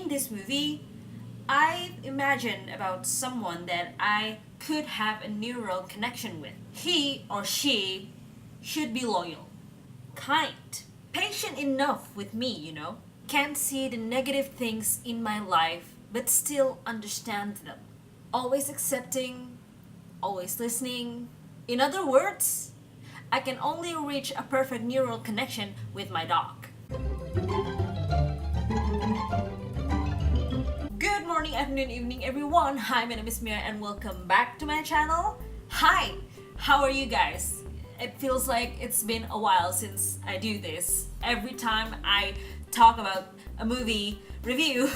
seeing this movie, I imagined about someone that I could have a neural connection with. He or she should be loyal, kind, patient enough with me, Can't see the negative things in my life, but still understand them. Always accepting, always listening. In other words, I can only reach a perfect neural connection with my dog. Good morning, afternoon, evening, everyone. Hi, my name is Mia and welcome back to my channel. Hi, how are you guys? It feels like it's been a while since I do this. Every time I talk about a movie review,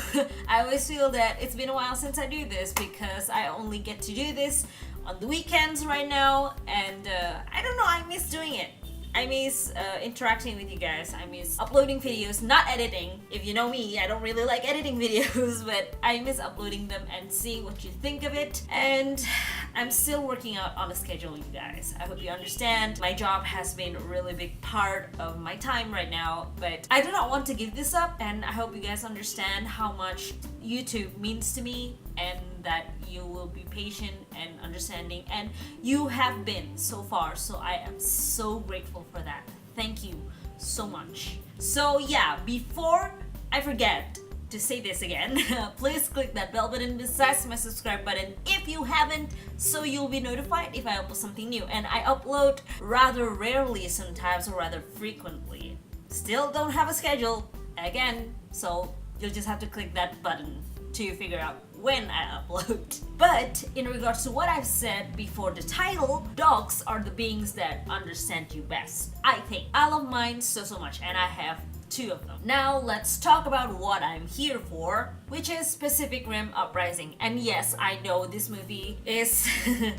I always feel that it's been a while since I do this because I only get to do this on the weekends right now, and I don't know, I miss doing it. I miss interacting with you guys. I miss uploading videos, not editing. If you know me, I don't really like editing videos, but I miss uploading them and seeing what you think of it. And I'm still working out on a schedule, you guys. I hope you understand. My job has been a really big part of my time right now, but I do not want to give this up, and I hope you guys understand how much YouTube means to me and that you will be patient and understanding, and you have been so far, so I am so grateful for that. Thank you so much. So yeah, before I forget to say this again, please click that bell button besides my subscribe button if you haven't, so you'll be notified if I upload something new. And I upload rather rarely sometimes, or rather frequently. Still don't have a schedule again, so you'll just have to click that button to figure out when I upload. But in regards to what I've said before the title, dogs are the beings that understand you best. I think. I love mine so much, and I have 2 of them. Now let's talk about what I'm here for, which is Pacific Rim Uprising. And yes, I know this movie is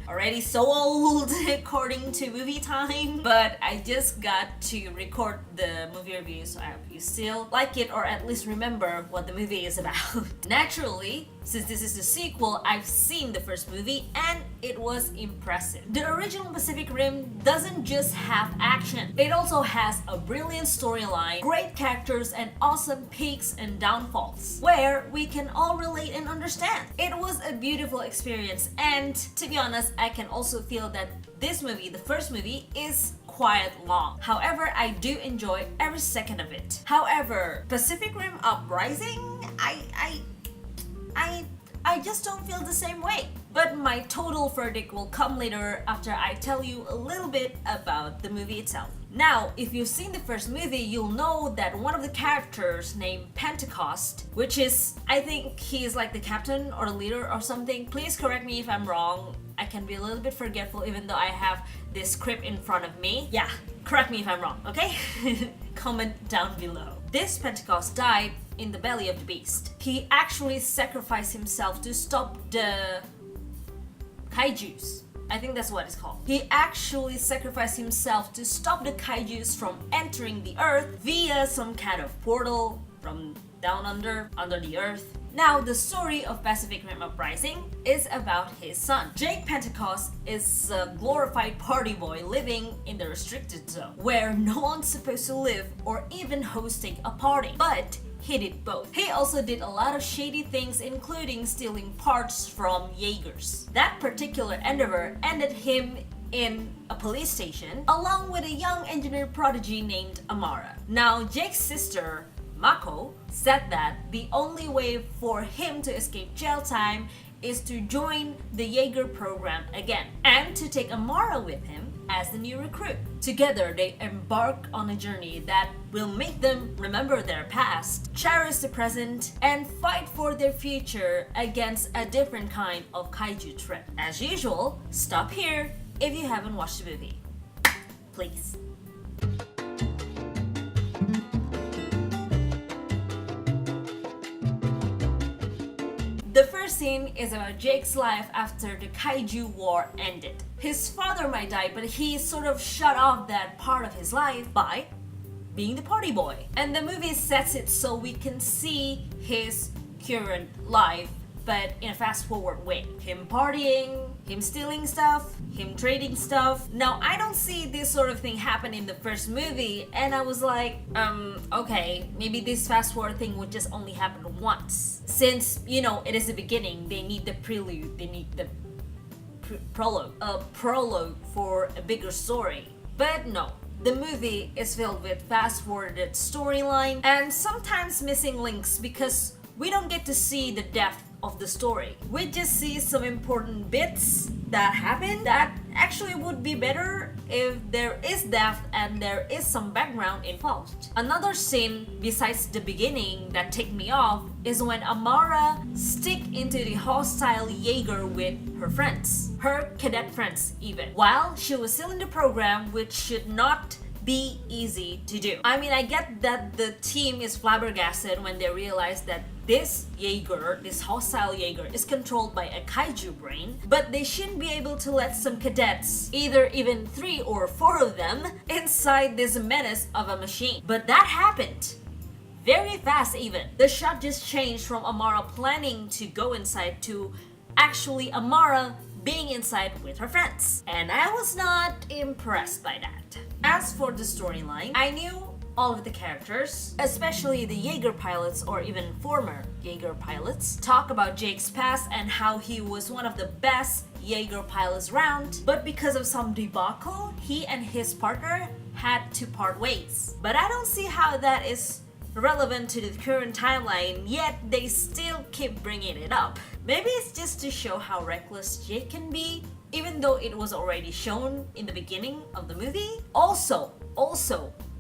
already so old according to movie time, but I just got to record the movie review, so I hope you still like it or at least remember what the movie is about. Naturally, since this is the sequel, I've seen the first movie and it was impressive. The original Pacific Rim doesn't just have action, it also has a brilliant storyline, great characters, and awesome peaks and downfalls, where we can all relate and understand. It was a beautiful experience, and to be honest, I can also feel that this movie, the first movie, is quite long. However, I do enjoy every second of it. However, Pacific Rim Uprising, I just don't feel the same way. But my total verdict will come later after I tell you a little bit about the movie itself. Now, if you've seen the first movie, you'll know that one of the characters named Pentecost, which is, I think he's like the captain or the leader or something. Please correct me if I'm wrong. I can be a little bit forgetful even though I have this script in front of me. Yeah, correct me if I'm wrong, okay? Comment down below. This Pentecost died in the belly of the beast. He actually sacrificed himself to stop the kaijus. I think that's what it's called. He actually sacrificed himself to stop the kaijus from entering the earth via some kind of portal from down under the earth. Now, the story of Pacific Rim Uprising is about his son. Jake Pentecost is a glorified party boy living in the restricted zone, where no one's supposed to live or even hosting a party. But he did both. He also did a lot of shady things, including stealing parts from Jaegers. That particular endeavor ended him in a police station, along with a young engineer prodigy named Amara. Now, Jake's sister, Mako, said that the only way for him to escape jail time is to join the Jaeger program again, and to take Amara with him as the new recruit. Together, they embark on a journey that will make them remember their past, cherish the present, and fight for their future against a different kind of kaiju threat. As usual, stop here if you haven't watched the movie. Please. The first scene is about Jake's life after the kaiju war ended. His father might die, but he sort of shut off that part of his life by being the party boy. And the movie sets it so we can see his current life but in a fast forward way. Him partying, him stealing stuff, him trading stuff. Now, I don't see this sort of thing happen in the first movie, and I was like, okay, maybe this fast forward thing would just only happen once. Since, you know, it is the beginning, they need the prelude, they need the prologue for a bigger story. But no. The movie is filled with fast-forwarded storyline and sometimes missing links because we don't get to see the depth of the story. We just see some important bits that happen that actually would be better if there is depth and there is some background involved. Another scene besides the beginning that ticked me off is when Amara stick into the hostile Jaeger with her friends, her cadet friends even, while she was still in the program, which should not be easy to do. I mean, I get that the team is flabbergasted when they realize that this Jaeger, this hostile Jaeger, is controlled by a kaiju brain, but they shouldn't be able to let some cadets, either even 3 or 4 of them, inside this menace of a machine. But that happened. Very fast even. The shot just changed from Amara planning to go inside to actually Amara being inside with her friends. And I was not impressed by that. As for the storyline, I knew all of the characters, especially the Jaeger pilots or even former Jaeger pilots, talk about Jake's past and how he was one of the best Jaeger pilots around, but because of some debacle, he and his partner had to part ways. But I don't see how that is relevant to the current timeline, yet they still keep bringing it up. Maybe it's just to show how reckless Jake can be, even though it was already shown in the beginning of the movie. Also,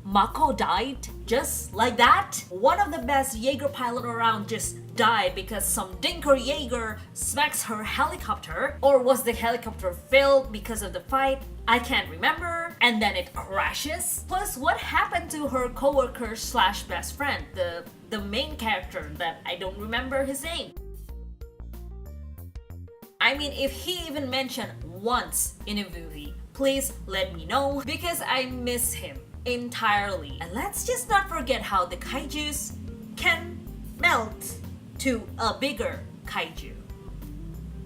Mako died just like that. One of the best Jaeger pilot around just died because some dinker Jaeger smacks her helicopter. Or was the helicopter failed because of the fight? I can't remember. And then it crashes. Plus, what happened to her coworker slash best friend, the main character that I don't remember his name? I mean, if he even mentioned once in a movie, please let me know because I miss him entirely. And let's just not forget how the kaijus can melt to a bigger kaiju.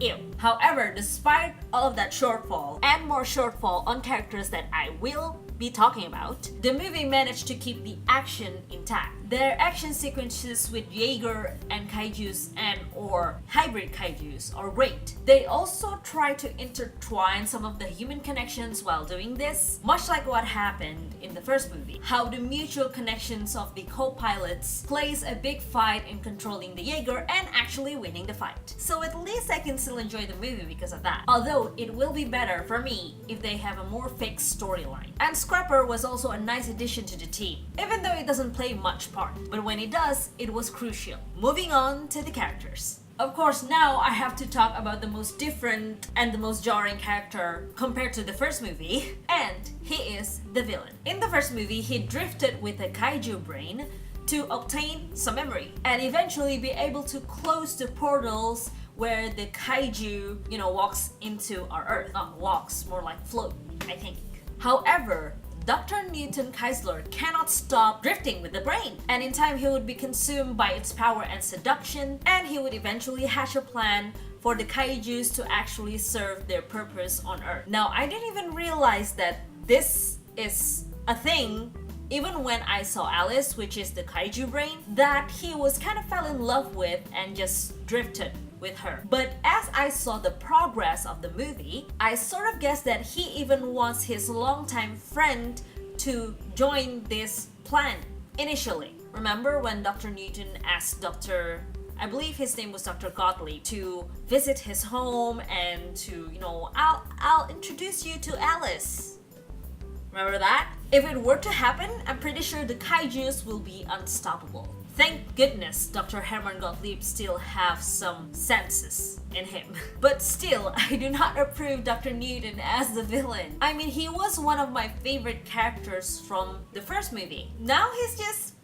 Ew. However, despite all of that shortfall and more shortfall on characters that I will be talking about, the movie managed to keep the action intact. Their action sequences with Jaeger and kaijus and or hybrid kaijus are great. They also try to intertwine some of the human connections while doing this, much like what happened in the first movie. How the mutual connections of the co-pilots plays a big fight in controlling the Jaeger and actually winning the fight. So at least I can still enjoy the movie because of that. Although it will be better for me if they have a more fixed storyline. And Scrapper was also a nice addition to the team, even though it doesn't play much part. But when it does, it was crucial. Moving on to the characters. Of course, now I have to talk about the most different and the most jarring character compared to the first movie, and he is the villain. In the first movie, he drifted with a kaiju brain to obtain some memory and eventually be able to close the portals where the kaiju, walks into our Earth. Walks, more like float, I think. However, Dr. Newton Keisler cannot stop drifting with the brain, and in time he would be consumed by its power and seduction, and he would eventually hatch a plan for the kaijus to actually serve their purpose on Earth. Now, I didn't even realize that this is a thing even when I saw Alice, which is the kaiju brain, that he was kind of fell in love with and just drifted with her. But as I saw the progress of the movie, I sort of guessed that he even wants his longtime friend to join this plan initially. Remember when Dr. Newton asked I believe his name was Dr. Gottlieb, to visit his home and to, I'll introduce you to Alice. Remember that? If it were to happen, I'm pretty sure the kaijus will be unstoppable. Thank goodness Dr. Hermann Gottlieb still have some senses in him. But still, I do not approve Dr. Newton as the villain. I mean, he was one of my favorite characters from the first movie. Now he's just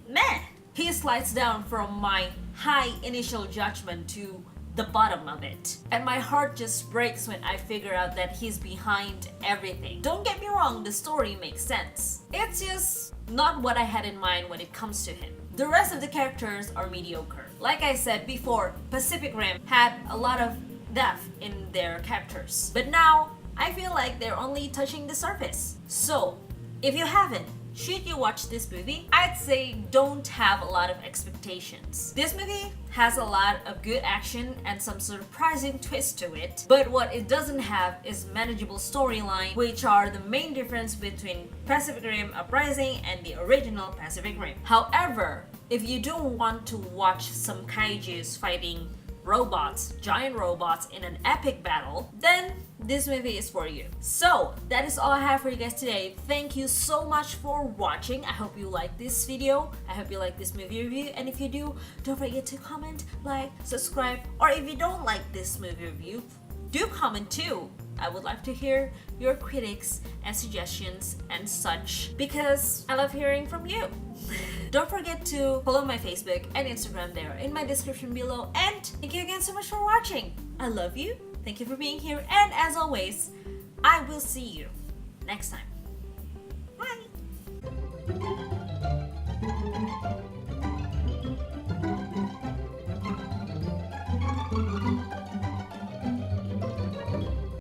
meh. He slides down from my high initial judgment to the bottom of it. And my heart just breaks when I figure out that he's behind everything. Don't get me wrong, the story makes sense. It's just not what I had in mind when it comes to him. The rest of the characters are mediocre. Like I said before, Pacific Rim had a lot of depth in their characters. But now, I feel like they're only touching the surface. So, if you haven't, should you watch this movie? I'd say don't have a lot of expectations. This movie has a lot of good action and some surprising twist to it, but what it doesn't have is manageable storyline, which are the main difference between Pacific Rim Uprising and the original Pacific Rim. However, if you do want to watch some kaijus fighting robots, giant robots in an epic battle, then this movie is for you. So that is all I have for you guys today. Thank you so much for watching. I hope you like this video. I hope you like this movie review, and if you do, don't forget to comment, like, subscribe, or if you don't like this movie review, do comment too. I would like to hear your critics and suggestions and such, because I love hearing from you. Don't forget to follow my Facebook and Instagram there in my description below, and thank you again so much for watching. I love you, thank you for being here, and as always, I will see you next time. Bye!